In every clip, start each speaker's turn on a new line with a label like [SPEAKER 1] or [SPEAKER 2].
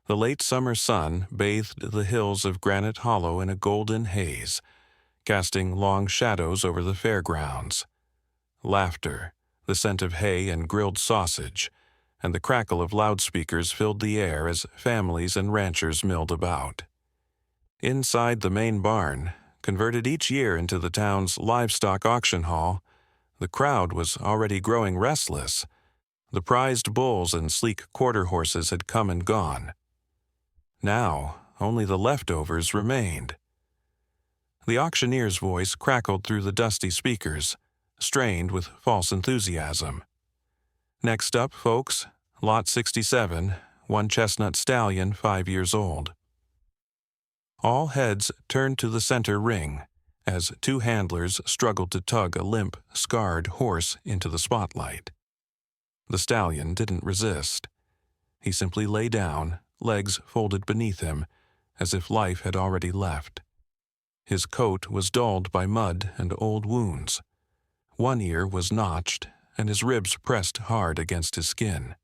[SPEAKER 1] The late summer sun bathed the hills of Granite Hollow in a golden haze, casting long shadows over the fairgrounds. Laughter, the scent of hay and grilled sausage, and the crackle of loudspeakers filled the air as families and ranchers milled about. Inside the main barn, converted each year into the town's livestock auction hall, the crowd was already growing restless. The prized bulls and sleek quarter horses had come and gone. Now, only the leftovers remained. The auctioneer's voice crackled through the dusty speakers, strained with false enthusiasm. Next up, folks, Lot 67, one chestnut stallion 5 years old. All heads turned to the center ring as two handlers struggled to tug a limp, scarred horse into the spotlight. The stallion didn't resist. He simply lay down, legs folded beneath him, as if life had already left. His coat was dulled by mud and old wounds. One ear was notched, and his ribs pressed hard against his skin.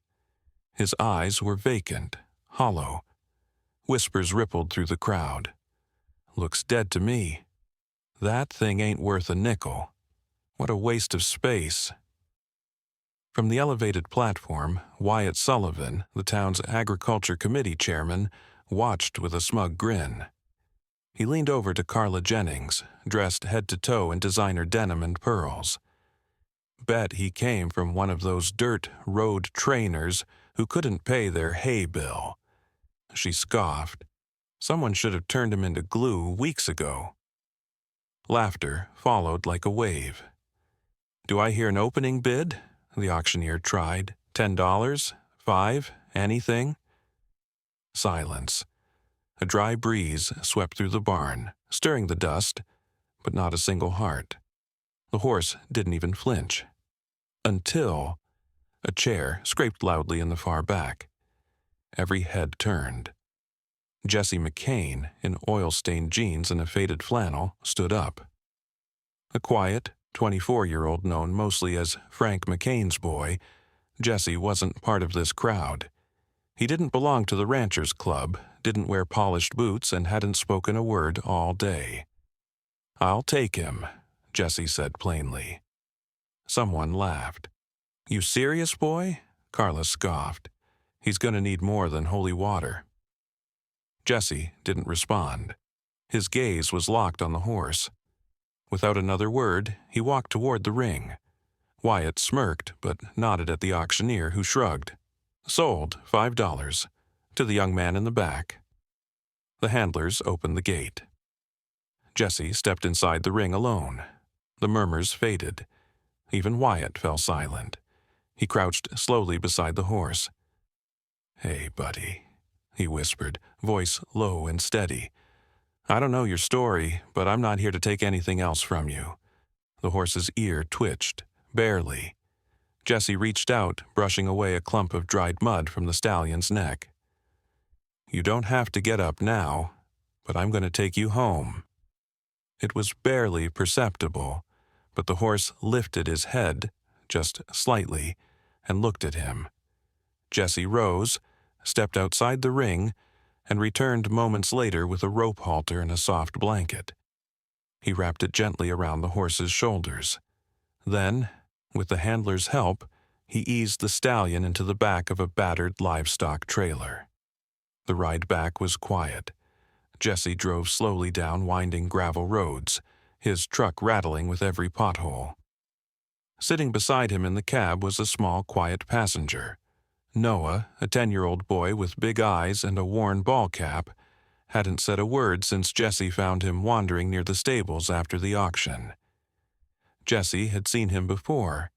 [SPEAKER 1] His eyes were vacant, hollow. Whispers rippled through the crowd. "Looks dead to me. That thing ain't worth a nickel. What a waste of space." From the elevated platform, Wyatt Sullivan, the town's agriculture committee chairman, watched with a smug grin. He leaned over to Carla Jennings, dressed head to toe in designer denim and pearls. Bet he came from one of those dirt road trainers who couldn't pay their hay bill. She scoffed. Someone should have turned him into glue weeks ago. Laughter followed like a wave. "Do I hear an opening bid?" the auctioneer tried. $10? $5? Anything? Silence. A dry breeze swept through the barn, stirring the dust, but not a single heart. The horse didn't even flinch. Until a chair scraped loudly in the far back. Every head turned. Jesse McCain, in oil-stained jeans and a faded flannel, stood up. A quiet, 24-year-old known mostly as Frank McCain's boy, Jesse wasn't part of this crowd. He didn't belong to the Ranchers Club, didn't wear polished boots, and hadn't spoken a word all day. "I'll take him," Jesse said plainly. Someone laughed. "You serious, boy?" Carla scoffed. "He's gonna need more than holy water." Jesse didn't respond. His gaze was locked on the horse. Without another word, he walked toward the ring. Wyatt smirked, but nodded at the auctioneer, who shrugged. "Sold, $5, to the young man in the back." The handlers opened the gate. Jesse stepped inside the ring alone. The murmurs faded. Even Wyatt fell silent. He crouched slowly beside the horse. "Hey, buddy," he whispered, voice low and steady. "I don't know your story, but I'm not here to take anything else from you." The horse's ear twitched, barely. Jesse reached out, brushing away a clump of dried mud from the stallion's neck. "You don't have to get up now, but I'm going to take you home." It was barely perceptible, but the horse lifted his head, just slightly, and looked at him. Jesse rose, stepped outside the ring, and returned moments later with a rope halter and a soft blanket. He wrapped it gently around the horse's shoulders. Then, with the handler's help, he eased the stallion into the back of a battered livestock trailer. The ride back was quiet. Jesse drove slowly down winding gravel roads, his truck rattling with every pothole. Sitting beside him in the cab was a small, quiet passenger. Noah, a 10-year-old boy with big eyes and a worn ball cap, hadn't said a word since Jesse found him wandering near the stables after the auction. Jesse had seen him before,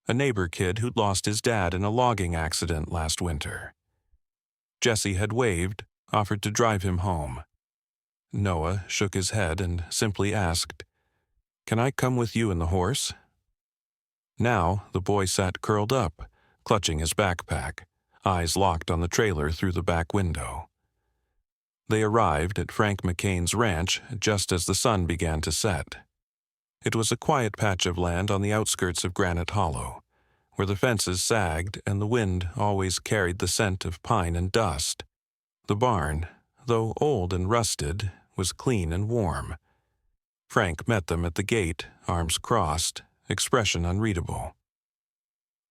[SPEAKER 1] a neighbor kid who'd lost his dad in a logging accident last winter. Jesse had waved, offered to drive him home. Noah shook his head and simply asked, "Can I come with you and the horse?" Now the boy sat curled up, clutching his backpack, eyes locked on the trailer through the back window. They arrived at Frank McCain's ranch just as the sun began to set. It was a quiet patch of land on the outskirts of Granite Hollow, where the fences sagged and the wind always carried the scent of pine and dust. The barn, though old and rusted, was clean and warm. Frank met them at the gate, arms crossed, expression unreadable.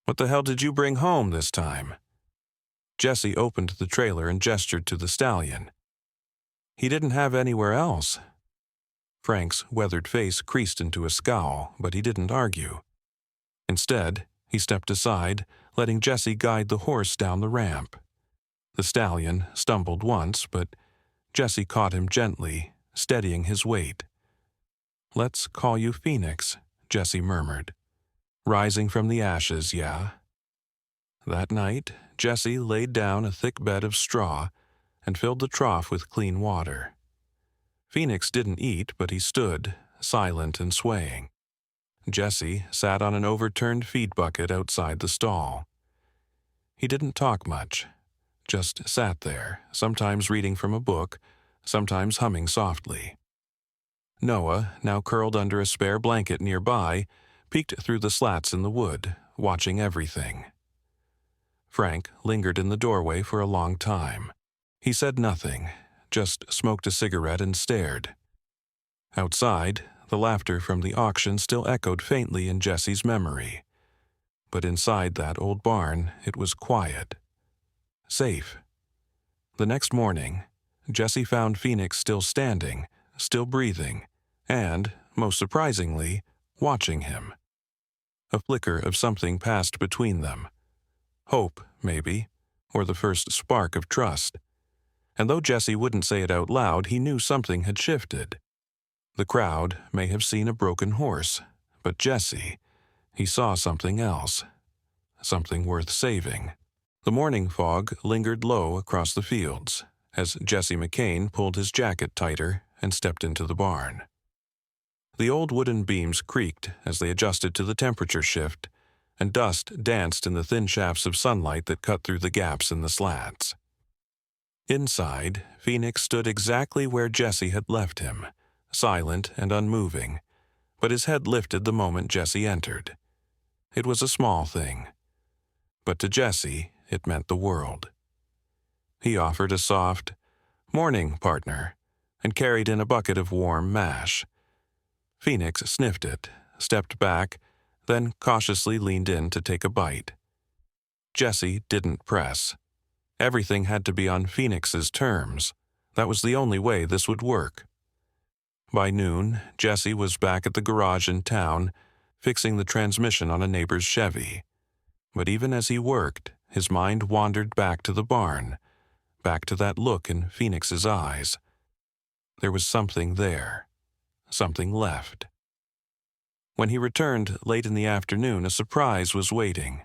[SPEAKER 1] "What the hell did you bring home this time?" Jesse opened the trailer and gestured to the stallion. "He didn't have anywhere else." Frank's weathered face creased into a scowl, but he didn't argue. Instead, he stepped aside, letting Jesse guide the horse down the ramp. The stallion stumbled once, but Jesse caught him gently, steadying his weight. "Let's call you Phoenix," Jesse murmured. "Rising from the ashes, yeah?" That night, Jesse laid down a thick bed of straw and filled the trough with clean water. Phoenix didn't eat, but he stood, silent and swaying. Jesse sat on an overturned feed bucket outside the stall. He didn't talk much, just sat there, sometimes reading from a book, sometimes humming softly. Noah, now curled under a spare blanket nearby, peeked through the slats in the wood, watching everything. Frank lingered in the doorway for a long time. He said nothing, just smoked a cigarette and stared. Outside, the laughter from the auction still echoed faintly in Jesse's memory. But inside that old barn, it was quiet. Safe. The next morning, Jesse found Phoenix still standing, still breathing, and, most surprisingly, watching him. A flicker of something passed between them. Hope, maybe, or the first spark of trust. And though Jesse wouldn't say it out loud, he knew something had shifted. The crowd may have seen a broken horse, but Jesse, he saw something else. Something worth saving. The morning fog lingered low across the fields as Jesse McCain pulled his jacket tighter and stepped into the barn. The old wooden beams creaked as they adjusted to the temperature shift, and dust danced in the thin shafts of sunlight that cut through the gaps in the slats. Inside, Phoenix stood exactly where Jesse had left him, silent and unmoving, but his head lifted the moment Jesse entered. It was a small thing, but to Jesse, it meant the world. He offered a soft, "Morning, partner," and carried in a bucket of warm mash. Phoenix sniffed it, stepped back, then cautiously leaned in to take a bite. Jesse didn't press. Everything had to be on Phoenix's terms. That was the only way this would work. By noon, Jesse was back at the garage in town, fixing the transmission on a neighbor's Chevy. But even as he worked, his mind wandered back to the barn, back to that look in Phoenix's eyes. There was something there, something left. When he returned late in the afternoon, a surprise was waiting.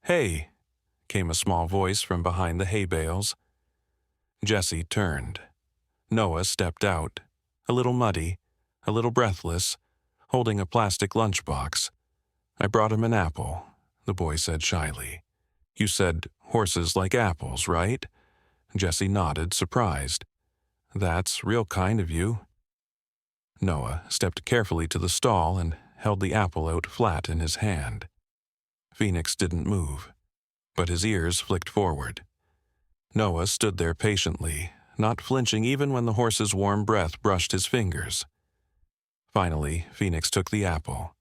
[SPEAKER 1] "Hey," came a small voice from behind the hay bales. Jesse turned. Noah stepped out, a little muddy, a little breathless, holding a plastic lunchbox. "I brought him an apple," the boy said shyly. "You said horses like apples, right?" Jesse nodded, surprised. "That's real kind of you." Noah stepped carefully to the stall and held the apple out flat in his hand. Phoenix didn't move, but his ears flicked forward. Noah stood there patiently, not flinching even when the horse's warm breath brushed his fingers. Finally, Phoenix took the apple.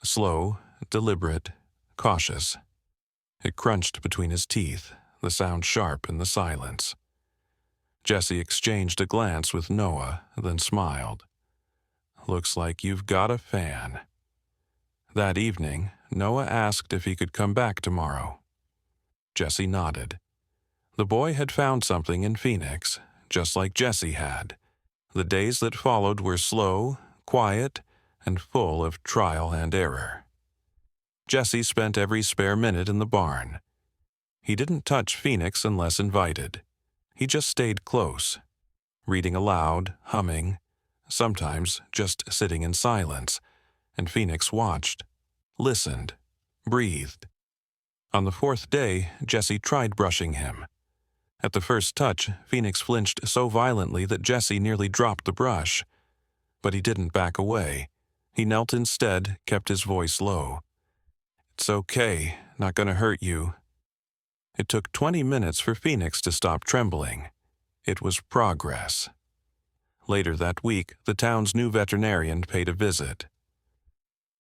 [SPEAKER 1] Slow, deliberate, cautious. It crunched between his teeth, the sound sharp in the silence. Jesse exchanged a glance with Noah, then smiled. "Looks like you've got a fan." That evening, Noah asked if he could come back tomorrow. Jesse nodded. The boy had found something in Phoenix, just like Jesse had. The days that followed were slow, quiet, and full of trial and error. Jesse spent every spare minute in the barn. He didn't touch Phoenix unless invited. He just stayed close, reading aloud, humming, sometimes just sitting in silence, and Phoenix watched, listened, breathed. On the fourth day, Jesse tried brushing him. At the first touch, Phoenix flinched so violently that Jesse nearly dropped the brush. But he didn't back away. He knelt instead, kept his voice low. "It's okay, not gonna hurt you." It took 20 minutes for Phoenix to stop trembling. It was progress. Later that week, the town's new veterinarian paid a visit.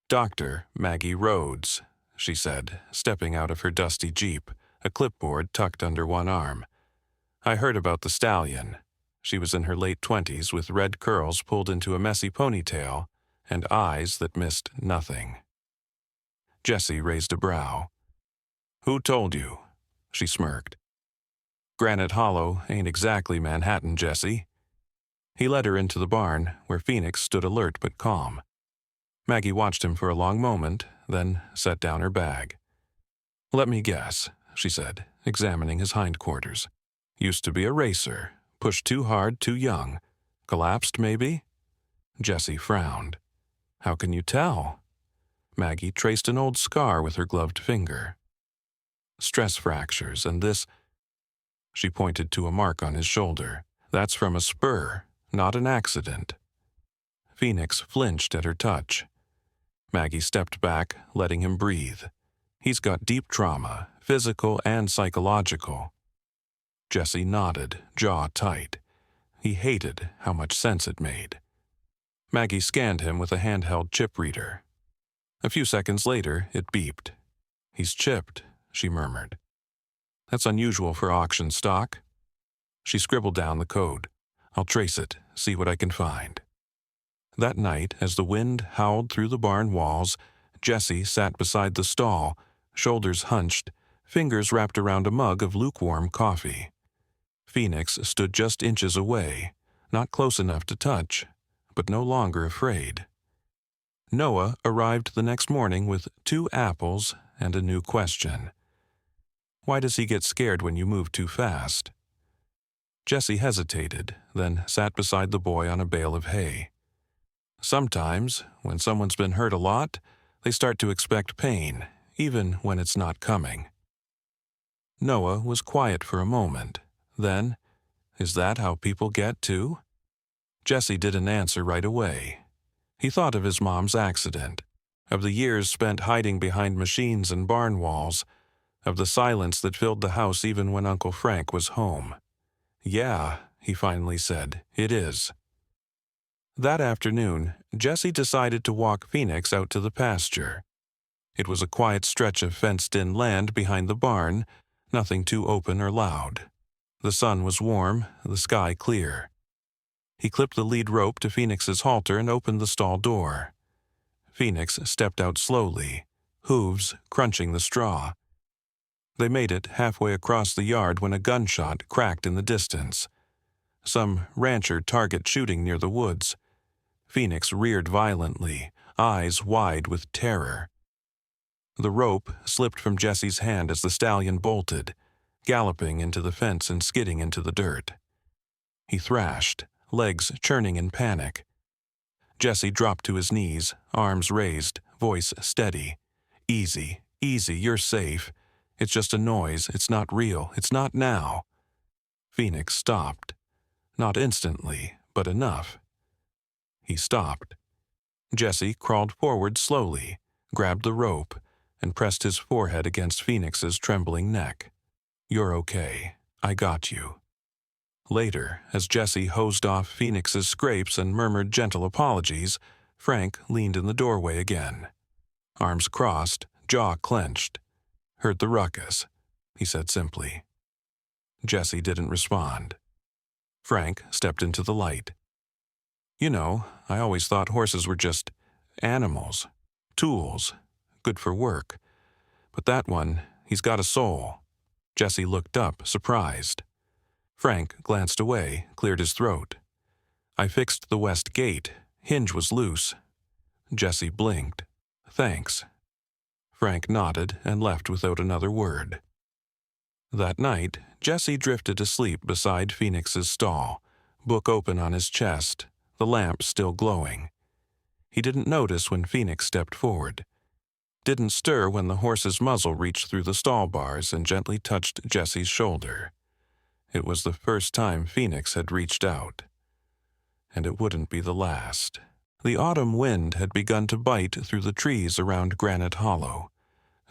[SPEAKER 1] "Dr. Maggie Rhodes," she said, stepping out of her dusty Jeep, a clipboard tucked under one arm. "I heard about the stallion." She was in her late 20s with red curls pulled into a messy ponytail and eyes that missed nothing. Jessie raised a brow. "Who told you?" She smirked. "Granite Hollow ain't exactly Manhattan, Jessie." He led her into the barn, where Phoenix stood alert but calm. Maggie watched him for a long moment, then set down her bag. "Let me guess," she said, examining his hindquarters. "Used to be a racer. Pushed too hard, too young. Collapsed, maybe?" Jessie frowned. "How can you tell?" Maggie traced an old scar with her gloved finger. "Stress fractures, and this—" She pointed to a mark on his shoulder. "That's from a spur, not an accident." Phoenix flinched at her touch. Maggie stepped back, letting him breathe. "He's got deep trauma, physical and psychological." Jessie nodded, jaw tight. He hated how much sense it made. Maggie scanned him with a handheld chip reader. A few seconds later, it beeped. "He's chipped," she murmured. "That's unusual for auction stock." She scribbled down the code. "I'll trace it, see what I can find." That night, as the wind howled through the barn walls, Jessie sat beside the stall, shoulders hunched, fingers wrapped around a mug of lukewarm coffee. Phoenix stood just inches away, not close enough to touch, but no longer afraid. Noah arrived the next morning with 2 apples and a new question. "Why does he get scared when you move too fast?" Jessie hesitated, then sat beside the boy on a bale of hay. "Sometimes, when someone's been hurt a lot, they start to expect pain, even when it's not coming." Noah was quiet for a moment. Then, "Is that how people get too?" Jessie didn't answer right away. He thought of his mom's accident, of the years spent hiding behind machines and barn walls, of the silence that filled the house even when Uncle Frank was home. "Yeah," he finally said, "it is." That afternoon, Jessie decided to walk Phoenix out to the pasture. It was a quiet stretch of fenced-in land behind the barn, nothing too open or loud. The sun was warm, the sky clear. He clipped the lead rope to Phoenix's halter and opened the stall door. Phoenix stepped out slowly, hooves crunching the straw. They made it halfway across the yard when a gunshot cracked in the distance. Some rancher target shooting near the woods. Phoenix reared violently, eyes wide with terror. The rope slipped from Jessie's hand as the stallion bolted, galloping into the fence and skidding into the dirt. He thrashed, legs churning in panic. Jessie dropped to his knees, arms raised, voice steady. "Easy, easy, you're safe. It's just a noise, it's not real, it's not now." Phoenix stopped. Not instantly, but enough. He stopped. Jessie crawled forward slowly, grabbed the rope, and pressed his forehead against Phoenix's trembling neck. "You're okay. I got you." Later, as Jessie hosed off Phoenix's scrapes and murmured gentle apologies, Frank leaned in the doorway again. Arms crossed, jaw clenched. "Heard the ruckus," he said simply. Jessie didn't respond. Frank stepped into the light. "You know, I always thought horses were just animals, tools, good for work. But that one, he's got a soul." Jessie looked up, surprised. Frank glanced away, cleared his throat. "I fixed the west gate. Hinge was loose." Jessie blinked. "Thanks." Frank nodded and left without another word. That night, Jessie drifted asleep beside Phoenix's stall, book open on his chest, the lamp still glowing. He didn't notice when Phoenix stepped forward. Didn't stir when the horse's muzzle reached through the stall bars and gently touched Jessie's shoulder. It was the first time Phoenix had reached out. And it wouldn't be the last. The autumn wind had begun to bite through the trees around Granite Hollow.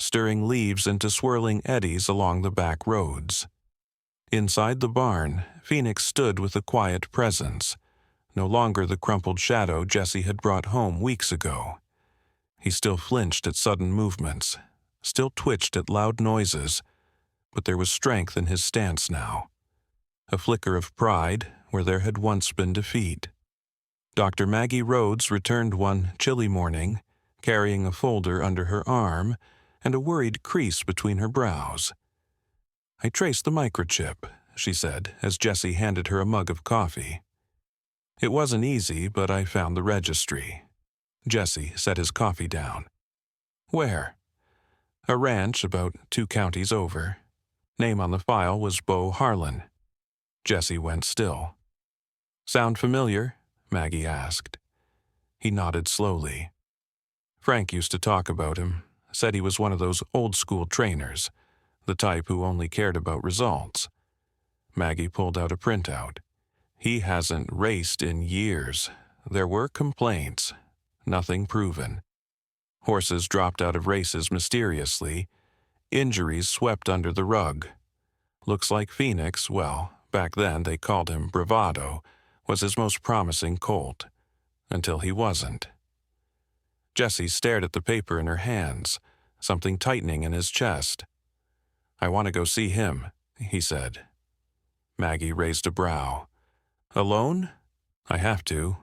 [SPEAKER 1] stirring leaves into swirling eddies along the back roads. Inside the barn, Phoenix stood with a quiet presence, no longer the crumpled shadow Jesse had brought home weeks ago. He still flinched at sudden movements, still twitched at loud noises, but there was strength in his stance now. A flicker of pride where there had once been defeat. Dr. Maggie Rhodes returned one chilly morning, carrying a folder under her arm and a worried crease between her brows. "I traced the microchip," she said as Jesse handed her a mug of coffee. "It wasn't easy, but I found the registry." Jesse set his coffee down. "Where?" "A ranch about 2 counties over. Name on the file was Beau Harlan." Jesse went still. "Sound familiar?" Maggie asked. He nodded slowly. "Frank used to talk about him, said he was one of those old-school trainers, the type who only cared about results." Maggie pulled out a printout. "He hasn't raced in years. There were complaints. Nothing proven. Horses dropped out of races mysteriously. Injuries swept under the rug. Looks like Phoenix, well, back then they called him Bravado, was his most promising colt. Until he wasn't." Jesse stared at the paper in her hands, something tightening in his chest. "I want to go see him," he said. Maggie raised a brow. "Alone?" "I have to."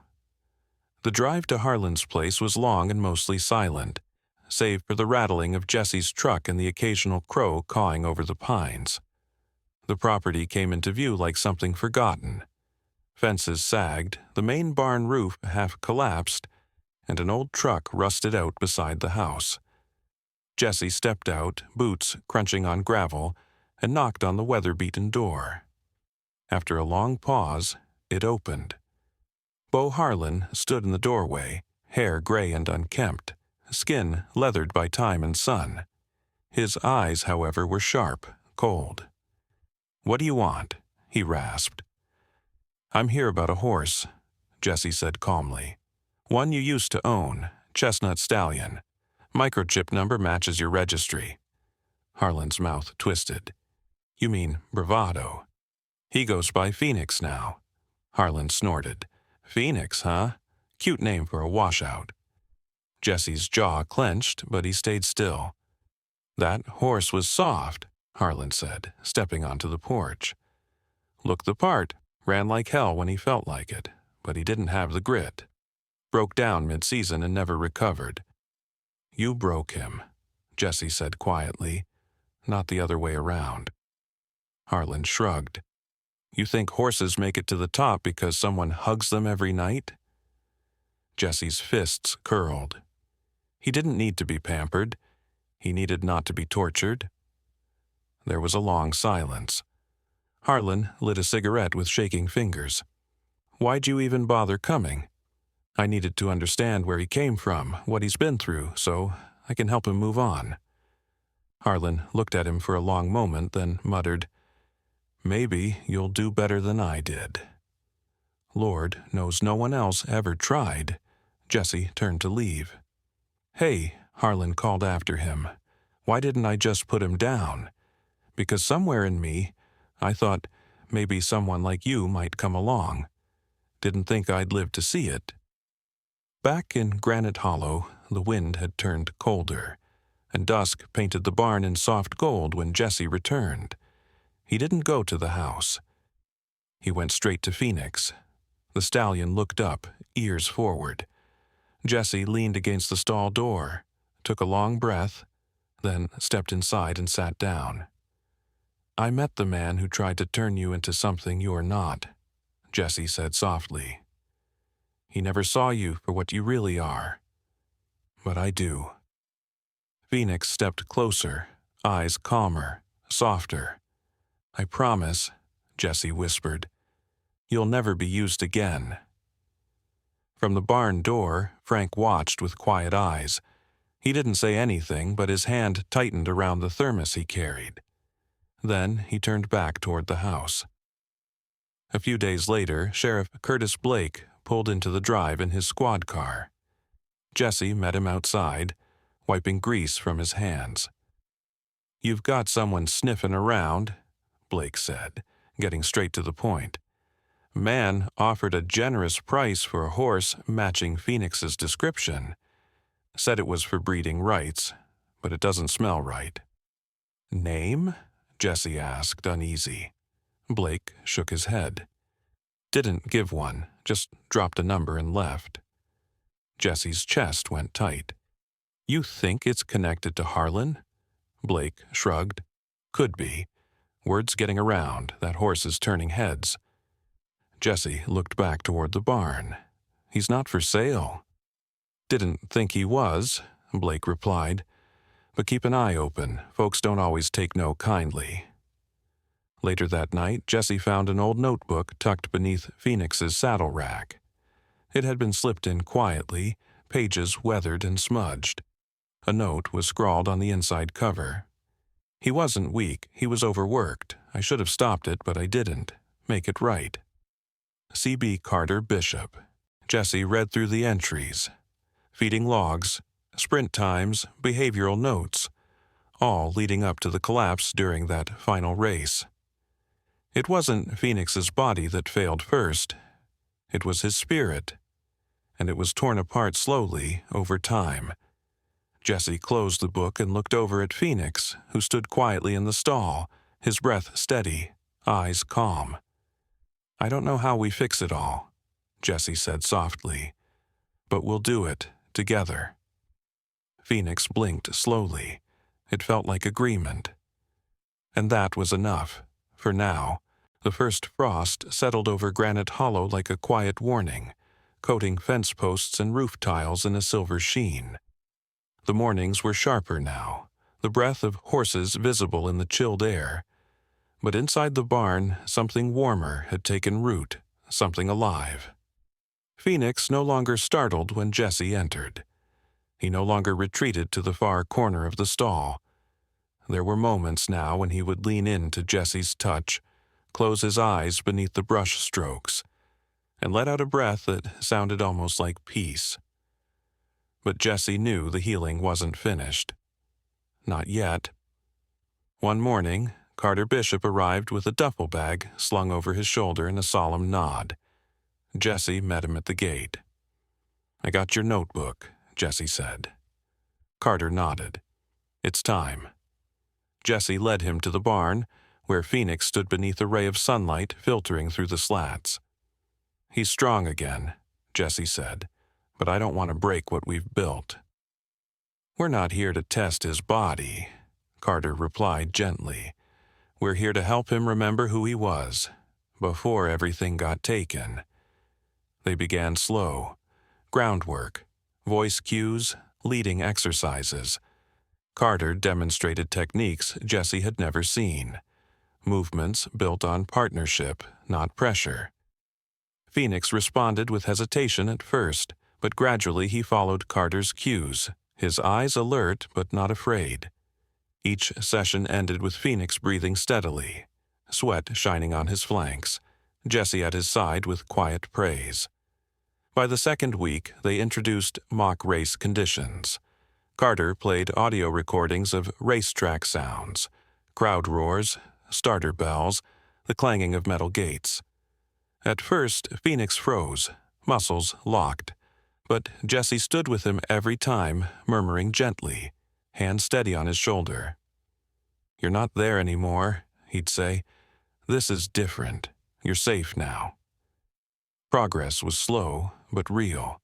[SPEAKER 1] The drive to Harlan's place was long and mostly silent, save for the rattling of Jesse's truck and the occasional crow cawing over the pines. The property came into view like something forgotten. Fences sagged, the main barn roof half collapsed, and an old truck rusted out beside the house. Jesse stepped out, boots crunching on gravel, and knocked on the weather-beaten door. After a long pause, it opened. Beau Harlan stood in the doorway, hair gray and unkempt, skin leathered by time and sun. His eyes, however, were sharp, cold. "What do you want?" he rasped. "I'm here about a horse," Jesse said calmly. "One you used to own, Chestnut Stallion. Microchip number matches your registry." Harlan's mouth twisted. "You mean Bravado?" "He goes by Phoenix now." Harlan snorted. "Phoenix, huh? Cute name for a washout." Jesse's jaw clenched, but he stayed still. "That horse was soft," Harlan said, stepping onto the porch. "Looked the part, ran like hell when he felt like it, but he didn't have the grit. Broke down mid-season and never recovered." "You broke him," Jesse said quietly, "not the other way around." Harlan shrugged. "You think horses make it to the top because someone hugs them every night?" Jesse's fists curled. He didn't need to be pampered. He needed not to be tortured. There was a long silence. Harlan lit a cigarette with shaking fingers. "Why'd you even bother coming?" "I needed to understand where he came from, what he's been through, so I can help him move on." Harlan looked at him for a long moment, then muttered, "Maybe you'll do better than I did." Lord knows no one else ever tried. Jesse turned to leave. "Hey," Harlan called after him, "why didn't I just put him down? Because somewhere in me, I thought maybe someone like you might come along. Didn't think I'd live to see it." Back in Granite Hollow, the wind had turned colder, and dusk painted the barn in soft gold when Jesse returned. He didn't go to the house. He went straight to Phoenix. The stallion looked up, ears forward. Jesse leaned against the stall door, took a long breath, then stepped inside and sat down. "I met the man who tried to turn you into something you're not," Jesse said softly. "He never saw you for what you really are. But I do." Phoenix stepped closer, eyes calmer, softer. "I promise," Jesse whispered, "you'll never be used again." From the barn door, Frank watched with quiet eyes. He didn't say anything, but his hand tightened around the thermos he carried. Then he turned back toward the house. A few days later, Sheriff Curtis Blake pulled into the drive in his squad car. Jesse met him outside, wiping grease from his hands. "You've got someone sniffing around," Blake said, getting straight to the point. "Man offered a generous price for a horse matching Phoenix's description. Said it was for breeding rights, but it doesn't smell right." "Name?" Jesse asked, uneasy. Blake shook his head. "Didn't give one, just dropped a number and left." Jesse's chest went tight. "You think it's connected to Harlan?" Blake shrugged. "Could be. Word's getting around, that horse is turning heads." Jesse looked back toward the barn. "He's not for sale." "Didn't think he was," Blake replied. "But keep an eye open. Folks don't always take no kindly." Later that night, Jesse found an old notebook tucked beneath Phoenix's saddle rack. It had been slipped in quietly, pages weathered and smudged. A note was scrawled on the inside cover. "He wasn't weak, he was overworked. I should have stopped it, but I didn't. Make it right. C.B. Carter Bishop." Jesse read through the entries. Feeding logs, sprint times, behavioral notes, all leading up to the collapse during that final race. It wasn't Phoenix's body that failed first. It was his spirit, and it was torn apart slowly over time. Jesse closed the book and looked over at Phoenix, who stood quietly in the stall, his breath steady, eyes calm. "I don't know how we fix it all," Jesse said softly, "but we'll do it together." Phoenix blinked slowly. It felt like agreement. And that was enough. For now, the first frost settled over Granite Hollow like a quiet warning, coating fence posts and roof tiles in a silver sheen. The mornings were sharper now, the breath of horses visible in the chilled air. But inside the barn, something warmer had taken root, something alive. Phoenix no longer startled when Jesse entered. He no longer retreated to the far corner of the stall. There were moments now when he would lean in to Jesse's touch, close his eyes beneath the brush strokes, and let out a breath that sounded almost like peace. But Jesse knew the healing wasn't finished. Not yet. One morning, Carter Bishop arrived with a duffel bag slung over his shoulder in a solemn nod. Jesse met him at the gate. "I got your notebook," Jesse said. Carter nodded. "It's time." Jesse led him to the barn, where Phoenix stood beneath a ray of sunlight filtering through the slats. "He's strong again," Jesse said, "but I don't want to break what we've built." "We're not here to test his body," Carter replied gently. "We're here to help him remember who he was, before everything got taken." They began slow. Groundwork, voice cues, leading exercises. Carter demonstrated techniques Jesse had never seen. Movements built on partnership, not pressure. Phoenix responded with hesitation at first, but gradually he followed Carter's cues, his eyes alert but not afraid. Each session ended with Phoenix breathing steadily, sweat shining on his flanks, Jesse at his side with quiet praise. By the second week, they introduced mock race conditions. Carter played audio recordings of racetrack sounds, crowd roars, starter bells, the clanging of metal gates. At first, Phoenix froze, muscles locked, but Jesse stood with him every time, murmuring gently, hand steady on his shoulder. "You're not there anymore," he'd say. "This is different. You're safe now." Progress was slow, but real.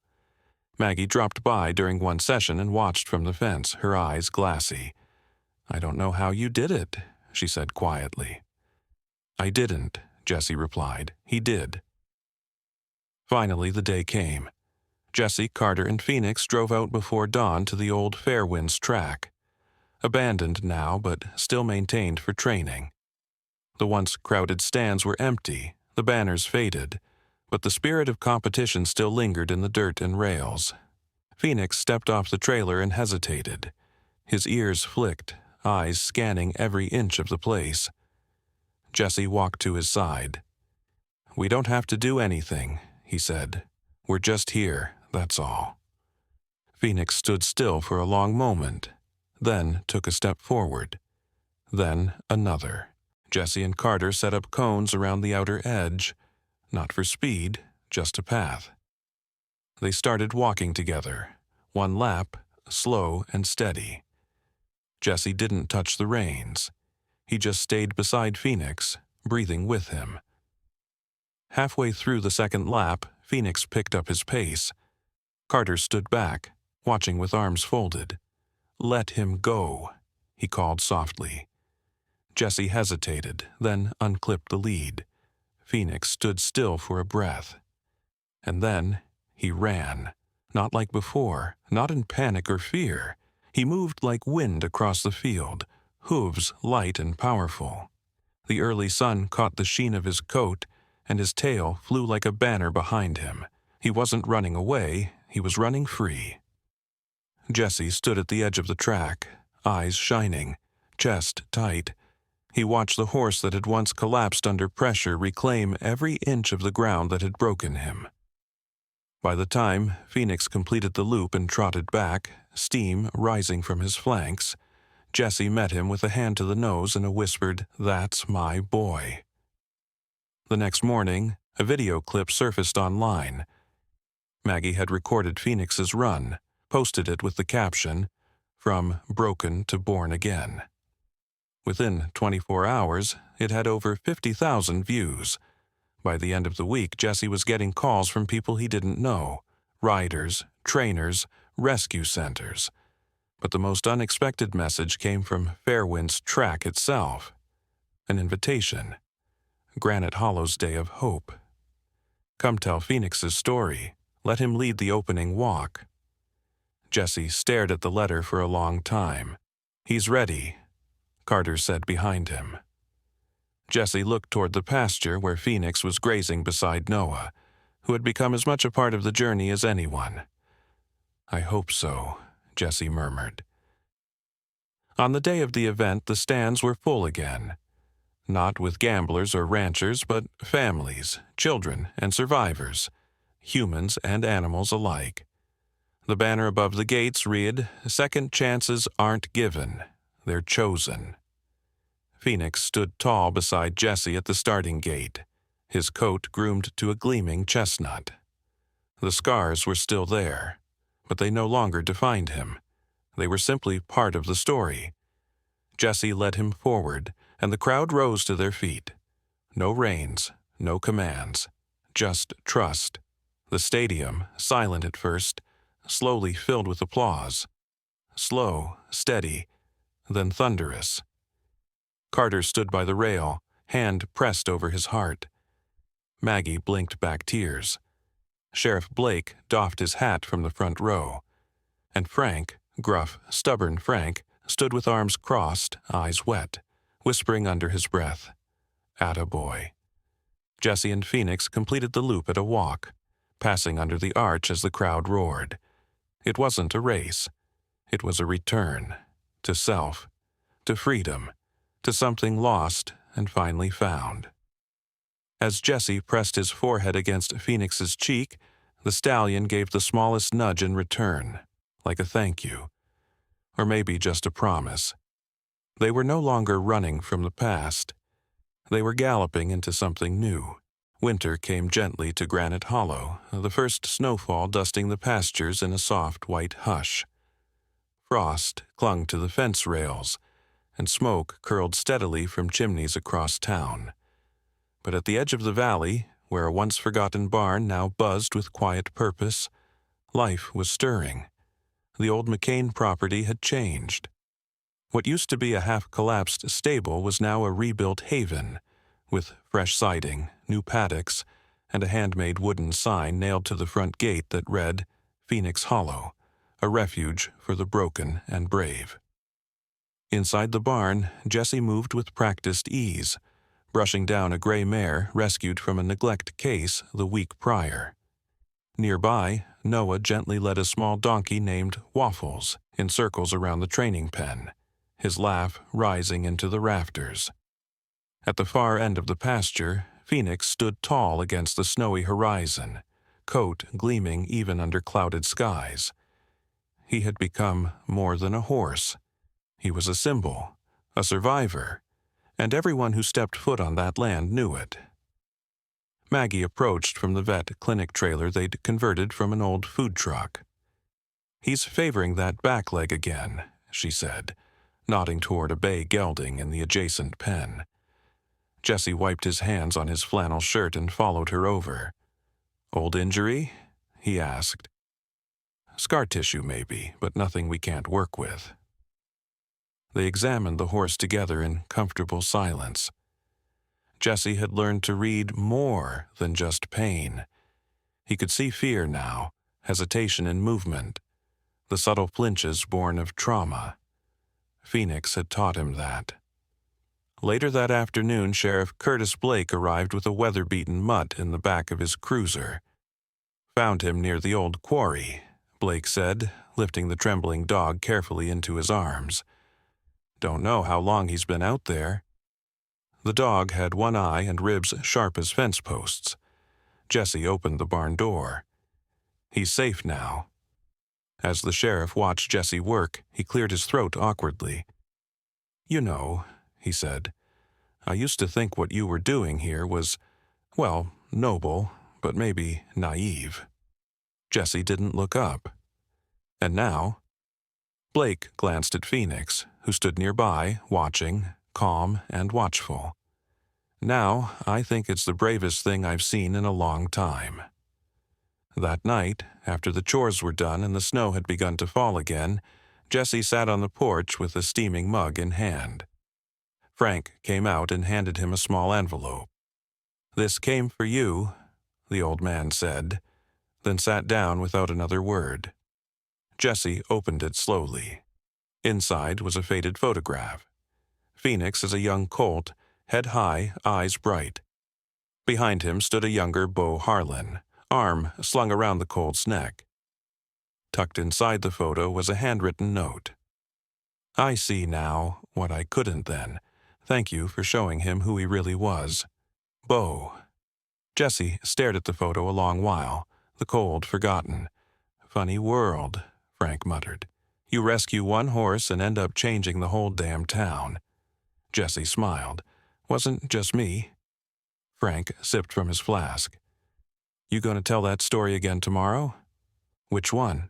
[SPEAKER 1] Maggie dropped by during one session and watched from the fence, her eyes glassy. "I don't know how you did it," she said quietly. "I didn't," Jesse replied. "He did." Finally, the day came. Jesse, Carter, and Phoenix drove out before dawn to the old Fairwinds track. Abandoned now, but still maintained for training. The once crowded stands were empty, the banners faded, but the spirit of competition still lingered in the dirt and rails. Phoenix stepped off the trailer and hesitated. His ears flicked, eyes scanning every inch of the place. Jesse walked to his side. "We don't have to do anything," he said. "We're just here, that's all." Phoenix stood still for a long moment, then took a step forward. Then another. Jesse and Carter set up cones around the outer edge, not for speed, just a path. They started walking together, one lap, slow and steady. Jesse didn't touch the reins. He just stayed beside Phoenix, breathing with him. Halfway through the second lap, Phoenix picked up his pace. Carter stood back, watching with arms folded. "Let him go," he called softly. Jesse hesitated, then unclipped the lead. Phoenix stood still for a breath. And then he ran, not like before, not in panic or fear. He moved like wind across the field, hooves light and powerful. The early sun caught the sheen of his coat, and his tail flew like a banner behind him. He wasn't running away, he was running free. Jesse stood at the edge of the track, eyes shining, chest tight. He watched the horse that had once collapsed under pressure reclaim every inch of the ground that had broken him. By the time Phoenix completed the loop and trotted back, steam rising from his flanks, Jesse met him with a hand to the nose and a whispered, "That's my boy." The next morning, a video clip surfaced online. Maggie had recorded Phoenix's run, posted it with the caption, "From broken to born again." Within 24 hours, it had over 50,000 views. By the end of the week, Jesse was getting calls from people he didn't know, riders, trainers, rescue centers. But the most unexpected message came from Fairwind's track itself. An invitation. Granite Hollow's Day of Hope. Come tell Phoenix's story. Let him lead the opening walk. Jesse stared at the letter for a long time. "He's ready," Carter said behind him. Jesse looked toward the pasture where Phoenix was grazing beside Noah, who had become as much a part of the journey as anyone. "I hope so," Jesse murmured. On the day of the event, the stands were full again. Not with gamblers or ranchers, but families, children, and survivors, humans and animals alike. The banner above the gates read, "Second chances aren't given, they're chosen." Phoenix stood tall beside Jesse at the starting gate, his coat groomed to a gleaming chestnut. The scars were still there, but they no longer defined him. They were simply part of the story. Jesse led him forward, and the crowd rose to their feet. No reins, no commands, just trust. The stadium, silent at first, slowly filled with applause. Slow, steady, then thunderous. Carter stood by the rail, hand pressed over his heart. Maggie blinked back tears. Sheriff Blake doffed his hat from the front row. And Frank, gruff, stubborn Frank, stood with arms crossed, eyes wet, whispering under his breath, "Attaboy." Jesse and Phoenix completed the loop at a walk, passing under the arch as the crowd roared. It wasn't a race. It was a return, to self, to freedom, to something lost and finally found. As Jesse pressed his forehead against Phoenix's cheek, the stallion gave the smallest nudge in return, like a thank you, or maybe just a promise. They were no longer running from the past. They were galloping into something new. Winter came gently to Granite Hollow, the first snowfall dusting the pastures in a soft white hush. Frost clung to the fence rails, and smoke curled steadily from chimneys across town. But at the edge of the valley, where a once-forgotten barn now buzzed with quiet purpose, life was stirring. The old McCain property had changed. What used to be a half-collapsed stable was now a rebuilt haven, with fresh siding, new paddocks, and a handmade wooden sign nailed to the front gate that read, "Phoenix Hollow, a refuge for the broken and brave." Inside the barn, Jesse moved with practiced ease, brushing down a gray mare rescued from a neglect case the week prior. Nearby, Noah gently led a small donkey named Waffles in circles around the training pen, his laugh rising into the rafters. At the far end of the pasture, Phoenix stood tall against the snowy horizon, coat gleaming even under clouded skies. He had become more than a horse. He was a symbol, a survivor, and everyone who stepped foot on that land knew it. Maggie approached from the vet clinic trailer they'd converted from an old food truck. "He's favoring that back leg again," she said, nodding toward a bay gelding in the adjacent pen. Jesse wiped his hands on his flannel shirt and followed her over. "Old injury?" he asked. "Scar tissue, maybe, but nothing we can't work with." They examined the horse together in comfortable silence. Jesse had learned to read more than just pain. He could see fear now, hesitation in movement, the subtle flinches born of trauma. Phoenix had taught him that. Later that afternoon, Sheriff Curtis Blake arrived with a weather-beaten mutt in the back of his cruiser. "Found him near the old quarry," Blake said, lifting the trembling dog carefully into his arms. "Don't know how long he's been out there." The dog had one eye and ribs sharp as fence posts. Jesse opened the barn door. "He's safe now." As the sheriff watched Jesse work, he cleared his throat awkwardly. "You know," he said, "I used to think what you were doing here was, well, noble, but maybe naive." Jesse didn't look up. "And now?" Blake glanced at Phoenix, who stood nearby, watching, calm and watchful. "Now, I think it's the bravest thing I've seen in a long time." That night, after the chores were done and the snow had begun to fall again, Jesse sat on the porch with a steaming mug in hand. Frank came out and handed him a small envelope. "This came for you," the old man said, then sat down without another word. Jesse opened it slowly. Inside was a faded photograph. Phoenix as a young colt, head high, eyes bright. Behind him stood a younger Beau Harlan, arm slung around the colt's neck. Tucked inside the photo was a handwritten note. "I see now what I couldn't then. Thank you for showing him who he really was. Beau." Jesse stared at the photo a long while, the cold forgotten. "Funny world," Frank muttered. "You rescue one horse and end up changing the whole damn town." Jesse smiled. "Wasn't just me." Frank sipped from his flask. "You going to tell that story again tomorrow?" "Which one?"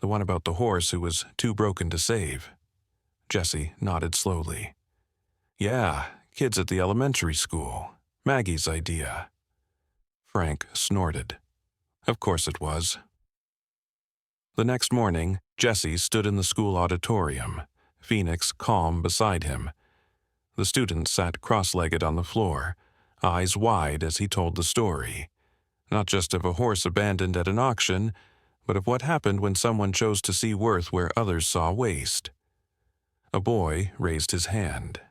[SPEAKER 1] "The one about the horse who was too broken to save." Jesse nodded slowly. "Yeah, kids at the elementary school. Maggie's idea." Frank snorted. "Of course it was." The next morning, Jesse stood in the school auditorium, Phoenix calm beside him. The students sat cross-legged on the floor, eyes wide as he told the story, not just of a horse abandoned at an auction, but of what happened when someone chose to see worth where others saw waste. A boy raised his hand.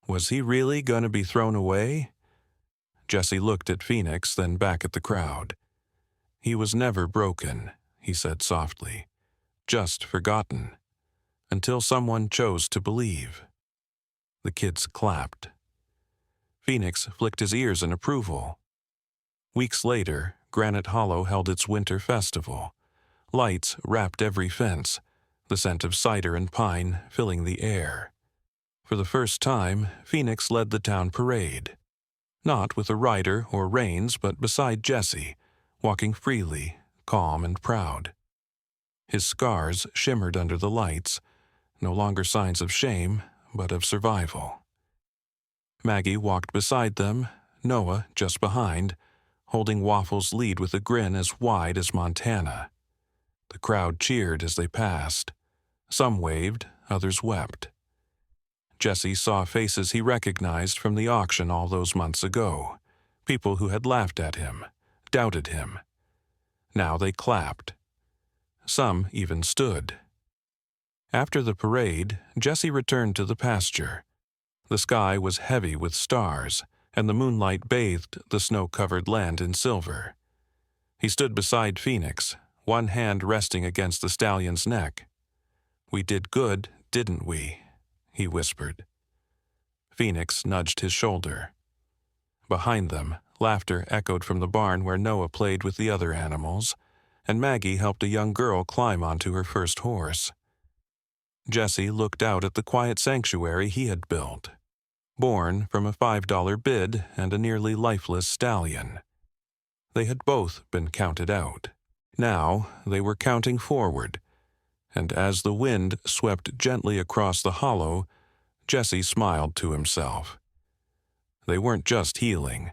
[SPEAKER 1] Was he really going to be thrown away? Jesse looked at Phoenix, then back at the crowd. "He was never broken," he said softly, "just forgotten, until someone chose to believe." The kids clapped. Phoenix flicked his ears in approval. Weeks later, Granite Hollow held its winter festival. Lights wrapped every fence, the scent of cider and pine filling the air. For the first time, Phoenix led the town parade. Not with a rider or reins, but beside Jesse, walking freely, calm and proud. His scars shimmered under the lights, no longer signs of shame, but of survival. Maggie walked beside them, Noah just behind, holding Waffles' lead with a grin as wide as Montana. The crowd cheered as they passed. Some waved, others wept. Jesse saw faces he recognized from the auction all those months ago, people who had laughed at him, doubted him. Now they clapped. Some even stood. After the parade, Jesse returned to the pasture. The sky was heavy with stars, and the moonlight bathed the snow-covered land in silver. He stood beside Phoenix, one hand resting against the stallion's neck. "We did good, didn't we?" he whispered. Phoenix nudged his shoulder. Behind them, laughter echoed from the barn where Noah played with the other animals, and Maggie helped a young girl climb onto her first horse. Jesse looked out at the quiet sanctuary he had built, born from a $5 bid and a nearly lifeless stallion. They had both been counted out. Now they were counting forward, and as the wind swept gently across the hollow, Jesse smiled to himself. They weren't just healing.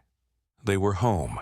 [SPEAKER 1] They were home.